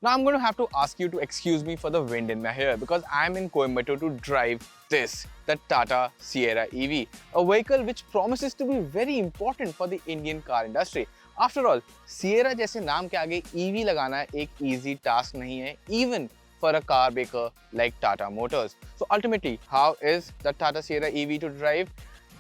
Now I'm going to have to ask you to excuse me for the wind in my hair because I'm in Coimbatore to drive this, the Tata Sierra EV, a vehicle which promises to be very important for the Indian car industry. After all, Sierra जैसे नाम के आगे EV लगाना एक easy task नहीं है, even for a car maker like Tata Motors. So ultimately, how is the Tata Sierra EV to drive?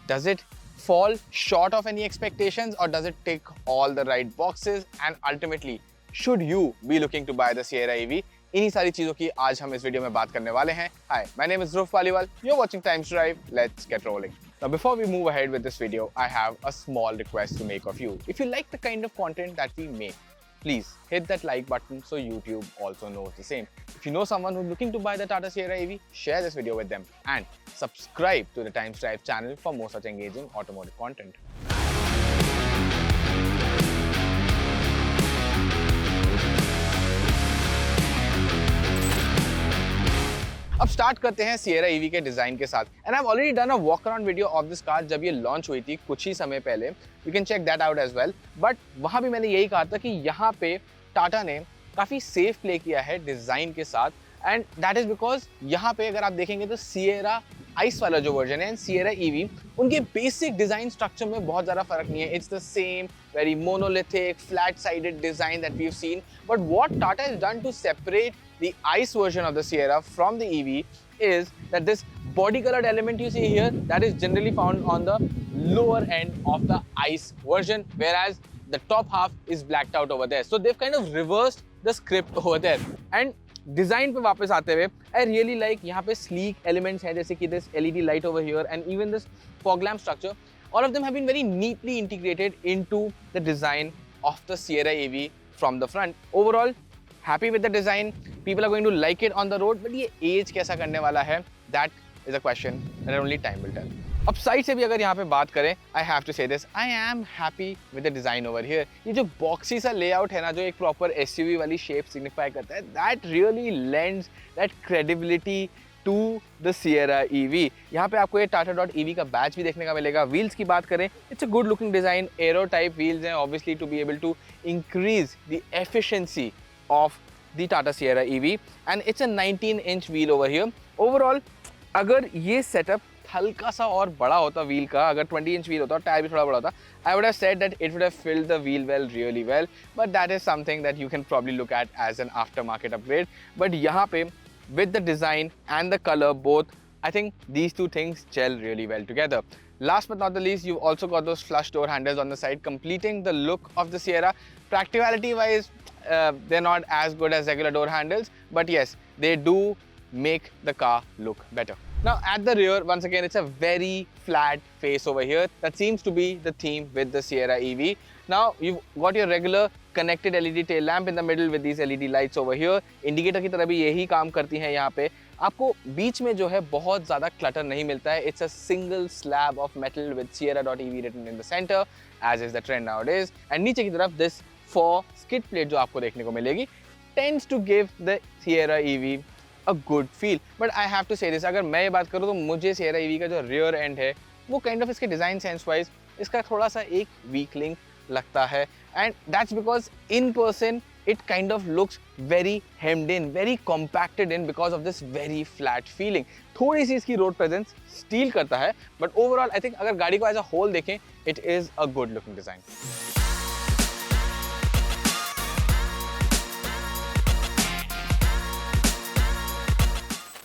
Does it fall short of any expectations or does it tick all the right boxes? And ultimately, should you be looking to buy the Sierra EV? इन्हीं सारी चीजों की आज हम इस video में बात करने वाले हैं. Hi, my name is Dhruv Paliwal. You're watching Times Drive. Let's get rolling. Now, before we move ahead with this video, I have a small request to make of you. If you like the kind of content that we make, please hit that like button so YouTube also knows the same. If you know someone who's looking to buy the Tata Sierra EV, share this video with them and subscribe to the Times Drive channel for more such engaging automotive content. अब start करते हैं Sierra EV के design के साथ. And I have already done a walk around video of this car जब ये launch हुई थी कुछ ही समय पहले. You can check that out as well. But वहां भी मैंने यही कहा था कि यहाँ पे टाटा ने काफी सेफ प्ले किया है डिजाइन के साथ. एंड दैट इज बिकॉज यहाँ पे अगर आप देखेंगे तो Sierra आइस वाला जो वर्जन है एंड Sierra EV, उनके बेसिक डिजाइन स्ट्रक्चर में बहुत ज्यादा फर्क नहीं है. It's the same very monolithic flat sided design that we have seen. But what Tata has done to separate the ICE version of the Sierra from the EV is that this body colored element you see here, that is generally found on the lower end of the ICE version, whereas the top half is blacked out over there. So they've kind of reversed the script over there. And design पे वापस आते हुए I really like यहाँ पे sleek elements हैं जैसे कि this LED light over here and even this fog lamp structure. All of them have been very neatly integrated into the design of the Sierra EV from the front. Overall, happy with the design. People are going to like it on the road, but ये as कैसा करने वाला है, that is a question that only time will tell. अब side से भी अगर यहाँ पे बात करें, I have to say this, I am happy with the design over here. ये जो बॉक्सी सा लेआउट है ना, जो एक प्रॉपर SUV वाली शेप सिग्निफाई करता है, that really lends that credibility to the Sierra EV. यहाँ पे आपको ये Tata.EV का बैच भी देखने का मिलेगा. व्हील्स की बात करें, it's a good looking design, aero type wheels हैं, obviously to be able to increase the efficiency of the Tata Sierra EV, and it's a 19-inch wheel over here. Overall, अगर ये setup हल्का सा और बड़ा होता व्हील का, अगर 20-inch wheel होता और टायर भी थोड़ा बड़ा होता, I would have said that it would have filled the wheel well really well. But that is something that you can probably look at as an aftermarket upgrade. But यहाँ पे with the design and the color both, I think these two things gel really well together. Last but not the least, you've also got those flush door handles on the side, completing the look of the Sierra. Practicality wise, they're not as good as regular door handles, but yes, they do make the car look better. Now at the rear, once again, it's a very flat face over here. That seems to be the theme with the Sierra EV. Now you've got your regular connected LED tail lamp in the middle with these LED lights over here. Indicator की तरह भी यही काम करती हैं यहाँ पे. आपको बीच में जो है बहुत ज़्यादा clutter नहीं मिलता है. It's a single slab of metal with Sierra.EV written in the center, as is the trend nowadays. And नीचे की तरफ this 4 skid plate जो आपको देखने को मिलेगी tends to give the Sierra EV a good feel. But I have to say this, अगर मैं ये बात करूँ तो मुझे Sierra EV का जो rear end है वो kind of इसके design sense wise इसका थोड़ा सा एक weakling लगता है. And that's because in person it kind of looks very hemmed in, very compacted in because of this very flat feeling. थोड़ी सी इसकी road presence steal करता है, but overall I think अगर गाड़ी को as a whole देखें, it is a good looking design.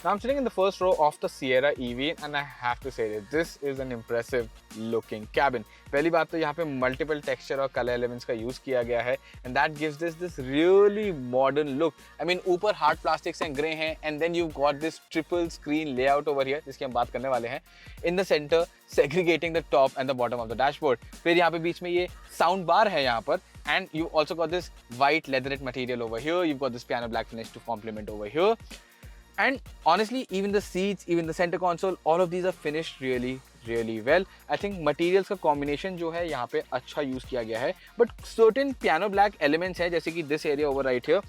Now I'm sitting in the first row of the Sierra EV and I have to say that this is an impressive looking cabin. पहली बात तो यहाँ पे multiple texture और color elements का use किया गया है and that gives this really modern look. I mean ऊपर hard plastics हैं, grey हैं and then you've got this triple screen layout over here जिसकी हम बात करने वाले हैं. In the center, segregating the top and the bottom of the dashboard. फिर यहाँ पे बीच में ये sound bar है यहाँ पर and you've also got this white leatherette material over here. You've got this piano black finish to complement over here. And honestly, even the seats, even the center console, all of these are finished really well. I think materials का combination जो है यहाँ पे अच्छा use किया गया है. But certain piano black elements हैं जैसे कि this area over right here,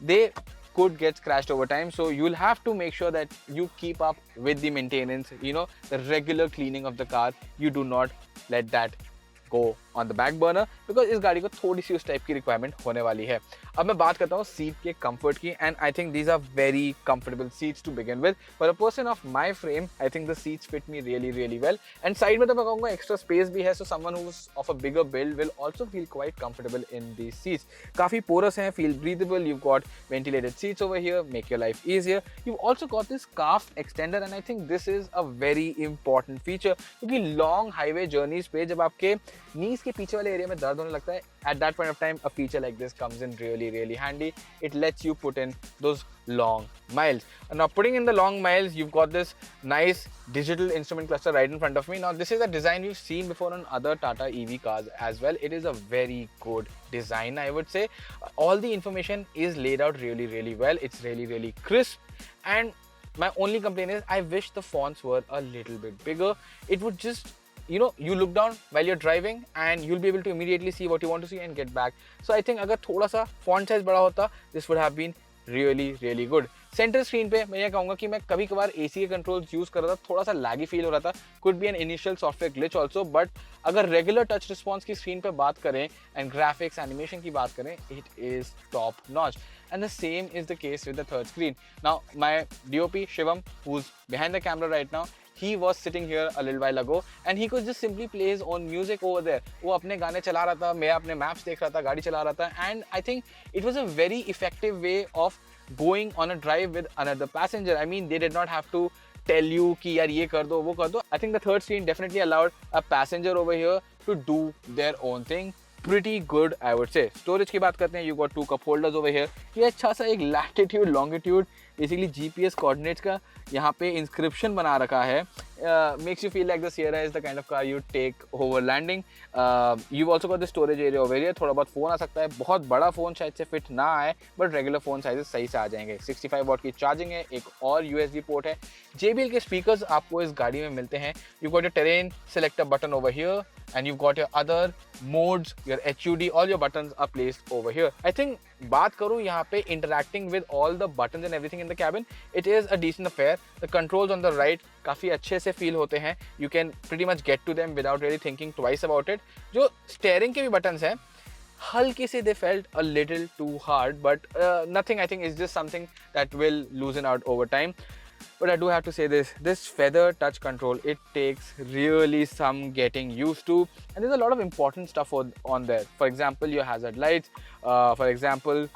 they could get scratched over time. So you'll have to make sure that you keep up with the maintenance, you know, the regular cleaning of the car. You do not let that go on the back burner because इस गाड़ी को थोड़ी सी उस type की requirement होने वाली है। अब मैं बात करता हूँ सीट के कंफर्ट की, and I think these are very comfortable seats to begin with. For a person of my frame I think the seats fit me really really well, and side में तो मैं कहूँगा एक्स्ट्रा स्पेस भी है, so someone who is of a bigger build will also feel quite comfortable in these seats. काफी porous हैं, feel breathable, you've got ventilated seats over here, make your life easier. You've also got this calf extender, and I think this is a very important feature क्योंकि long highway journeys पे जब आपके knees के पीछे वाले area में दर्द होने लगता है, at that point of time a feature like this comes in really really handy. It lets you put in those long miles. And now putting in the long miles, you've got this nice digital instrument cluster right in front of me. Now this is a design we've seen before on other Tata EV cars as well. It is a very good design, I would say. All the information is laid out really really well. It's really really crisp, and my only complaint is I wish the fonts were a little bit bigger. It would just, you know, you look down while you're driving and you'll be able to immediately see what you want to see and get back. So I think अगर थोड़ा सा font size बड़ा होता, this would have been really really good. Centre screen पे मैं ये कहूँगा कि मैं कभी कभार AC के कंट्रोल्स यूज कर रहा था, थोड़ा सा लैगी फील हो रहा था, could be an initial software glitch also, but अगर रेगुलर टच रिस्पॉन्स की स्क्रीन पे बात करें एंड ग्राफिक्स एनिमेशन की बात करें, it is top notch. And the same is the case with the third screen. Now my DOP Shivam, who's behind the camera right now, he was sitting here a little while ago and he could just simply play his own music over there. वो अपने गाने चला रहा था, मैं अपने maps देख रहा था, गाड़ी चला रहा था, and I think it was a very effective way of going on a drive with another passenger. I mean, they did not have to tell you कि यार ये कर दो, वो कर दो. I think the third screen definitely allowed a passenger over here to do their own thing. Pretty good, I would say. Storage की बात करते हैं, you got 2 cup holders over here. ये अच्छा सा एक latitude, longitude, basically GPS coordinates का यहाँ पे inscription बना रखा है. Makes you feel like the Sierra is the kind of car you take over landing. You've also got the storage area over here. थोड़ा बहुत फ़ोन आ सकता है, बहुत बड़ा फ़ोन शायद से फिट ना आए, but regular फ़ोन साइजेस सही से आ जाएंगे. 65 वाट की चार्जिंग है, एक और USB पोर्ट है. JBL के स्पीकर्स आपको इस गाड़ी में मिलते हैं. You've got your terrain selector button over here, and you've got your other modes, your HUD, all your buttons are placed over here. I think बात करूँ यहाँ पे interacting with all the buttons and everything in the cabin, it is a decent affair. The controls on the right काफ़ी अच्छे से feel होते हैं. You can pretty much get to them without really thinking twice about it. जो steering के भी buttons हैं, हल्के से they felt a little too hard, but nothing. I think is just something that will loosen out over time. But I do have to say this feather touch control, it takes really some getting used to, and there's a lot of important stuff on there. For example, your hazard lights, for example,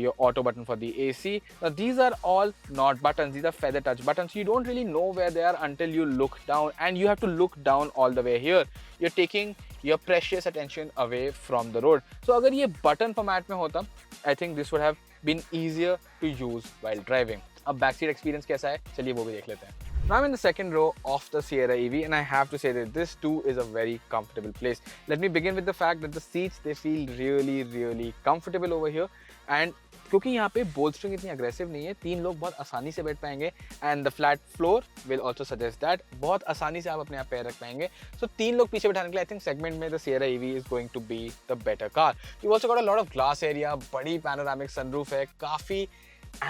your auto button for the AC. Now these are all not buttons, these are feather touch buttons. You don't really know where they are until you look down, and you have to look down all the way here. You're taking your precious attention away from the road. So अगर ये button format में होता, I think this would have been easier to use while driving. अब back seat experience कैसा है, चलिए वो भी देख लेते हैं. Now I'm in the second row of the Sierra EV, and I have to say that this too is a very comfortable place. Let me begin with the fact that the seats, they feel really really comfortable over here, and क्योंकि यहाँ पे bolstering इतनी aggressive नहीं है, 3 लोग बहुत आसानी से बैठ पाएंगे, and the flat floor will also suggest that बहुत आसानी से आप अपने आप पैर रख पाएंगे. So 3 लोग पीछे बैठाने के लिए I think segment में the Sierra EV is going to be the better car. You've also got a lot of glass area, बड़ी panoramic sunroof है, काफ़ी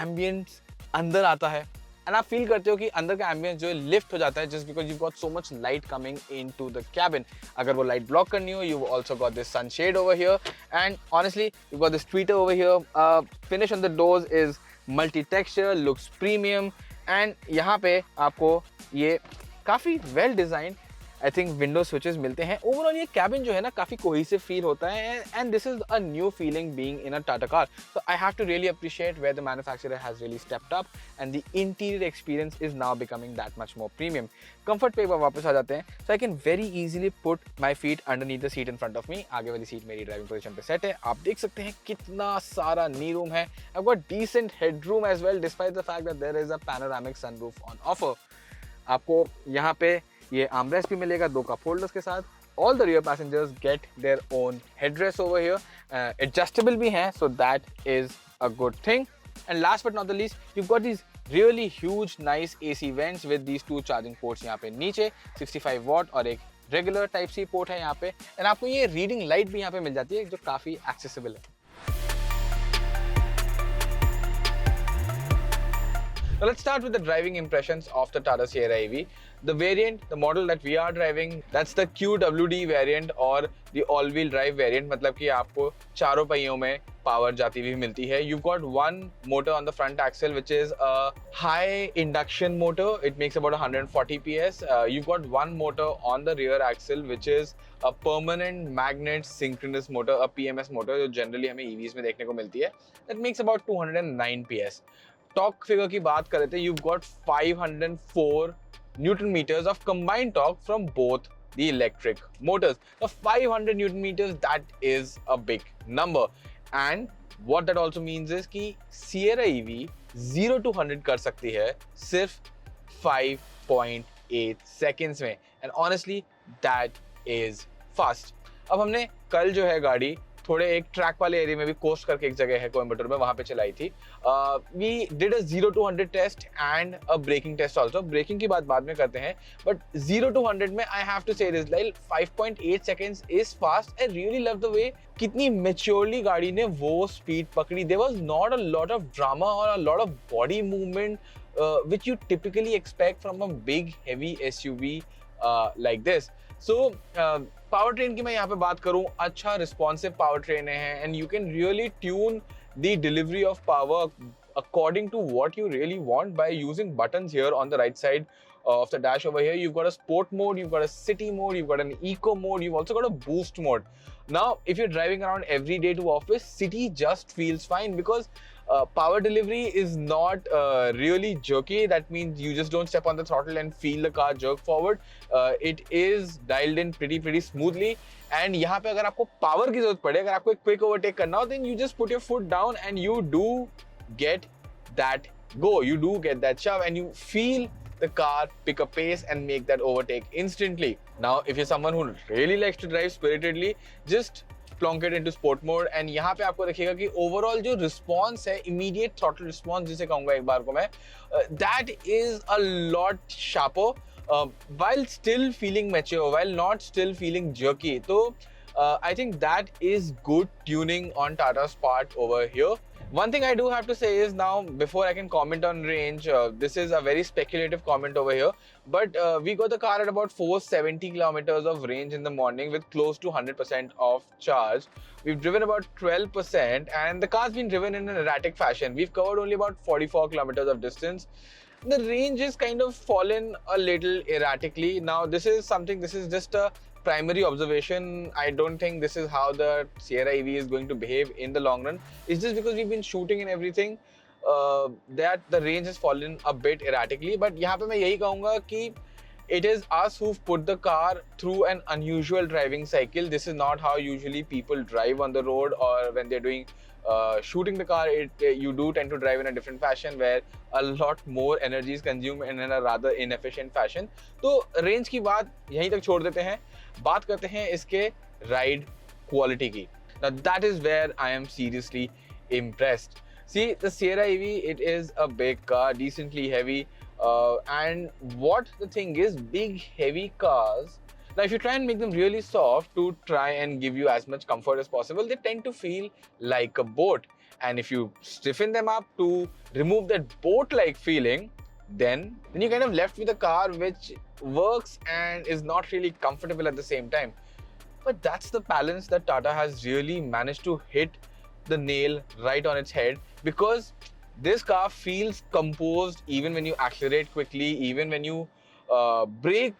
ambience अंदर आता है, एंड आप फील करते हो कि अंदर का एम्बियंस जो है लिफ्ट हो जाता है just because you got so much light coming into the cabin. अगर वो लाइट ब्लॉक करनी हो, you also got this sunshade over here, and honestly you got this Twitter over here. Finish on the doors is multi texture, looks premium, and यहाँ पे आपको ये काफ़ी well design I think window switches मिलते हैं. Overall ये cabin जो है ना काफ़ी कोहेसिव फील होता है, and this is a new feeling being in a Tata car. So I have to really appreciate where the manufacturer has really stepped up, and the interior experience is now becoming that much more premium. Comfort पे वापस आ जाते हैं. So I can very easily put my feet underneath the seat in front of me. आगे वाली seat मेरी driving position पे set है. आप देख सकते हैं कितना सारा नी रूम है. I got decent headroom as well despite the fact that there is a panoramic sunroof on offer. आपको यहाँ पे ये आर्मरेस्ट भी मिलेगा 2 कप होल्डर्स के साथ. All the rear passengers get their own headrests over here. Adjustable भी हैं, so that is a good thing. And last but not the least, you've got these really huge, nice AC vents with these 2 charging ports यहाँ पे नीचे, 65 watt और एक regular type C port है यहाँ पे. And आपको ये reading light भी यहाँ पे मिल जाती है जो काफ़ी accessible है. Now let's start with the driving impressions of the Tata Sierra EV. The variant, the model that we are driving, that's the QWD variant or the all-wheel drive variant. मतलब कि आपको चारों पहियों में power जाती हुई मिलती है. You've got one motor on the front axle, which is a high induction motor. It makes about 140 PS. You've got one motor on the rear axle, which is a permanent magnet synchronous motor, a PMS motor, जो generally हमें EVs में देखने को मिलती है. That makes about 209 PS. Torque figure की बात करें तो you've got 504 Newton meters of combined torque from both the electric motors. Now 500 Newton meters, that is a big number. And what that also means is कि Sierra EV 0 to 100 कर सकती है सिर्फ 5.8 seconds में. And honestly, that is fast. अब हमने कल जो है गाड़ी थोड़े एक ट्रैक वाले एरिया में भी कोस्ट करके एक जगह है कोयम्बटूर में, वहां पे चलाई थी. We did a 0 to 100 test and a braking test also. Braking की बात बाद में करते हैं, बट 0 to 100 में I have to say this, like 5.8 seconds is fast. I really love the way कितनी मैच्योरली गाड़ी ने वो स्पीड पकड़ी. There was not a lot of drama और a lot of body movement which you typically expect from a big heavy SUV like this. So power train की मैं यहाँ पे बात करूँ, अच्छा रिस्पॉन्सिव पावर ट्रेन है and you can really tune the delivery of power according to what you really want by using buttons here on the right side of the dash over here. You've got a sport mode, you've got a city mode, you've got an eco mode, you've also got a boost mode. Now if you're driving around every day to office, city just feels fine because power delivery is not really jerky. That means you just don't step on the throttle and feel the car jerk forward. It is dialed in pretty smoothly. And यहाँ पे अगर आपको power की जरूरत पड़े, अगर आपको एक quick overtake करना हो, then you just put your foot down and you do get that go. You do get that shove and you feel the car pick up pace and make that overtake instantly. Now if you're someone who really likes to drive spiritedly, just plonk it into sport mode and यहाँ पे आपको देखिएगा कि overall जो response है, immediate throttle response जिसे कहूँगा एक बार को मैं, that is a lot sharper while still feeling mature, while not still feeling jerky. So I think that is good tuning on Tata's part over here. One thing I do have to say is now, before I can comment on range, this is a very speculative comment over here, but we got the car at about 470 kilometers of range in the morning with close to 100% of charge. We've driven about 12% and the car's been driven in an erratic fashion. We've covered only about 44 kilometers of distance. The range is kind of fallen a little erratically. Now this is just a primary observation. I don't think this is how the Sierra EV is going to behave in the long run. It's just because we've been shooting and everything that the range has fallen a bit erratically. But यहाँ पे मैं यही कहूँगा कि it is us who've put the car through an unusual driving cycle. This is not how usually people drive on the road, or when they're doing shooting the car, you do tend to drive in a different fashion where a lot more energy is consumed in a rather inefficient fashion. तो range की बात यहीं तक छोड़ देते हैं, बात करते हैं इसके ride quality की. Now that is where I am seriously impressed. See, the Sierra EV, it is a big car, decently heavy, and what the thing is, big heavy cars, now if you try and make them really soft to try and give you as much comfort as possible, they tend to feel like a boat. And if you stiffen them up to remove that boat-like feeling, then you're kind of left with a car which works and is not really comfortable at the same time. But that's the balance that Tata has really managed to hit the nail right on its head, because this car feels composed even when you accelerate quickly, even when you brake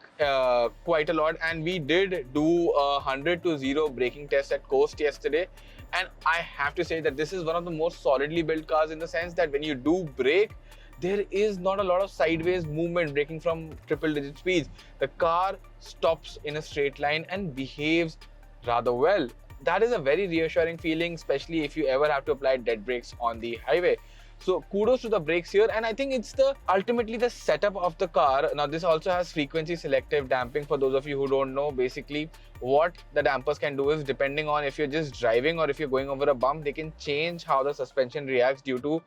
quite a lot. And we did do a 100 to 0 braking test at Coast yesterday, and I have to say that this is one of the most solidly built cars, in the sense that when you do brake, there is not a lot of sideways movement braking from triple digit speeds. The car stops in a straight line and behaves rather well. That is a very reassuring feeling, especially if you ever have to apply dead brakes on the highway. So kudos to the brakes here, and I think it's ultimately the setup of the car. Now this also has frequency selective damping. For those of you who don't know, basically what the dampers can do is, depending on if you're just driving or if you're going over a bump, they can change how the suspension reacts due to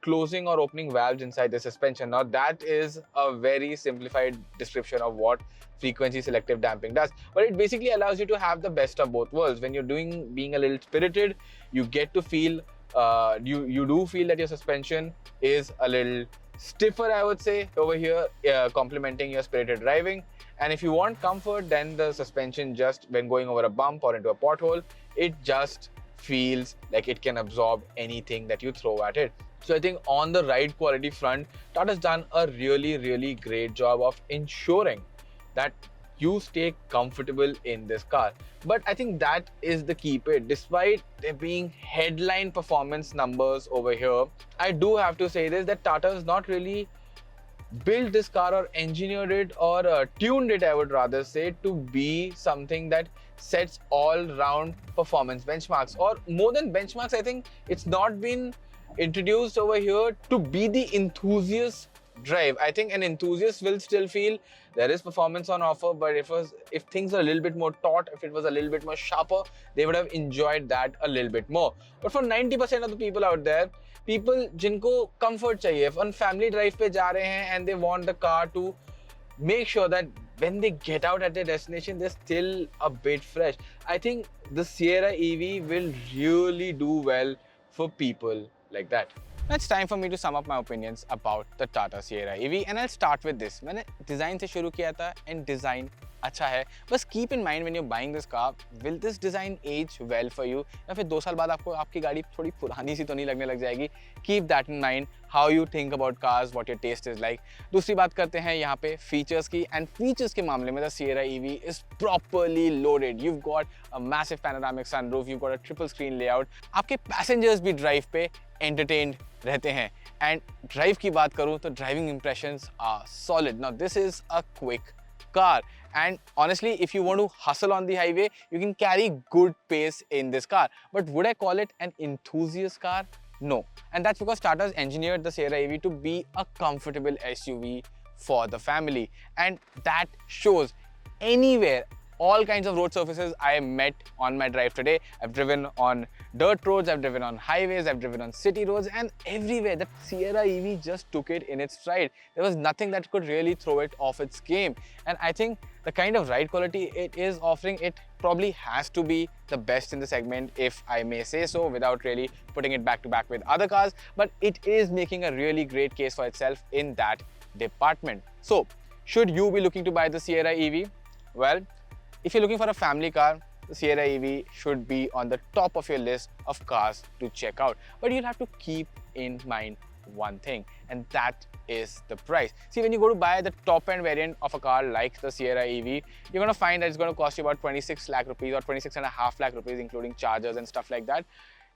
closing or opening valves inside the suspension. Now that is a very simplified description of what frequency selective damping does, but it basically allows you to have the best of both worlds. When you're being a little spirited, you get to feel you do feel that your suspension is a little stiffer, I would say, over here, complementing your spirited driving. And if you want comfort, then the suspension, just when going over a bump or into a pothole, it just feels like it can absorb anything that you throw at it. So I think on the ride quality front, Tata's done a really great job of ensuring that you stay comfortable in this car. But I think that is the key bit. Despite there being headline performance numbers over here, I do have to say this, that Tata has not really built this car or engineered it or tuned it, I would rather say, to be something that sets all round performance benchmarks. Or more than benchmarks, I think it's not been introduced over here to be the enthusiast drive. I think an enthusiast will still feel there is performance on offer, but if things are a little bit more taut, if it was a little bit more sharper, they would have enjoyed that a little bit more. But for 90% of the people out there, people जिनको comfort चाहिए, on family drive पे जा रहे हैं and they want the car to make sure that when they get out at their destination, they're still a bit fresh. I think the Sierra EV will really do well for people like that. Now it's time for me to sum up my opinions about the Tata Sierra EV, and I'll start with this. मैंने design से शुरू किया था, and design अच्छा है. बस keep in mind when you're buying this car, will this design age well for you? या फिर 2 साल बाद आपको आपकी गाड़ी थोड़ी पुरानी सी तो नहीं लगने लग जाएगी? Keep that in mind. How you think about cars, what your taste is like. दूसरी बात करते हैं यहाँ पे features की, and features के मामले में the Sierra EV is properly loaded. You've got a massive panoramic sunroof, you've got a triple screen layout. आपके passengers भी drive पे entertained रहते हैं. And drive की बात करूँ तो driving impressions are solid. Now this is a quick car, and honestly, if you want to hustle on the highway, you can carry good pace in this car. But would I call it an enthusiast car? No. And that's because Tata's engineered the Sierra EV to be a comfortable SUV for the family, and that shows anywhere. All kinds of road surfaces I met on my drive today. I've driven on dirt roads, I've driven on highways, I've driven on city roads, and everywhere that Sierra EV just took it in its stride. There was nothing that could really throw it off its game. And I think the kind of ride quality it is offering, it probably has to be the best in the segment, if I may say so, without really putting it back to back with other cars. But it is making a really great case for itself in that department. So, should you be looking to buy the Sierra EV? Well, if you're looking for a family car, the Sierra EV should be on the top of your list of cars to check out. But you'll have to keep in mind one thing, and that is the price. See, when you go to buy the top-end variant of a car like the Sierra EV, you're going to find that it's going to cost you about 26 lakh rupees or 26.5 lakh rupees, including chargers and stuff like that,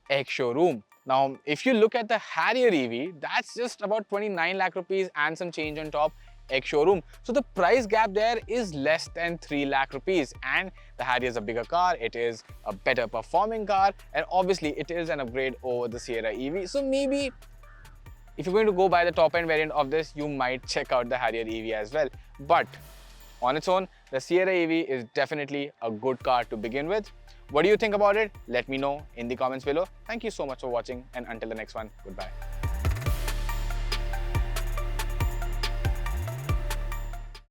ex-showroom. Now, if you look at the Harrier EV, that's just about 29 lakh rupees and some change on top, ex-showroom. So the price gap there is less than 3 lakh rupees, and the Harrier is a bigger car, it is a better performing car, and obviously it is an upgrade over the Sierra EV. So maybe if you're going to go buy the top end variant of this, you might check out the Harrier EV as well. But on its own, the Sierra EV is definitely a good car to begin with. What do you think about it? Let me know in the comments below. Thank you so much for watching, and until the next one, goodbye.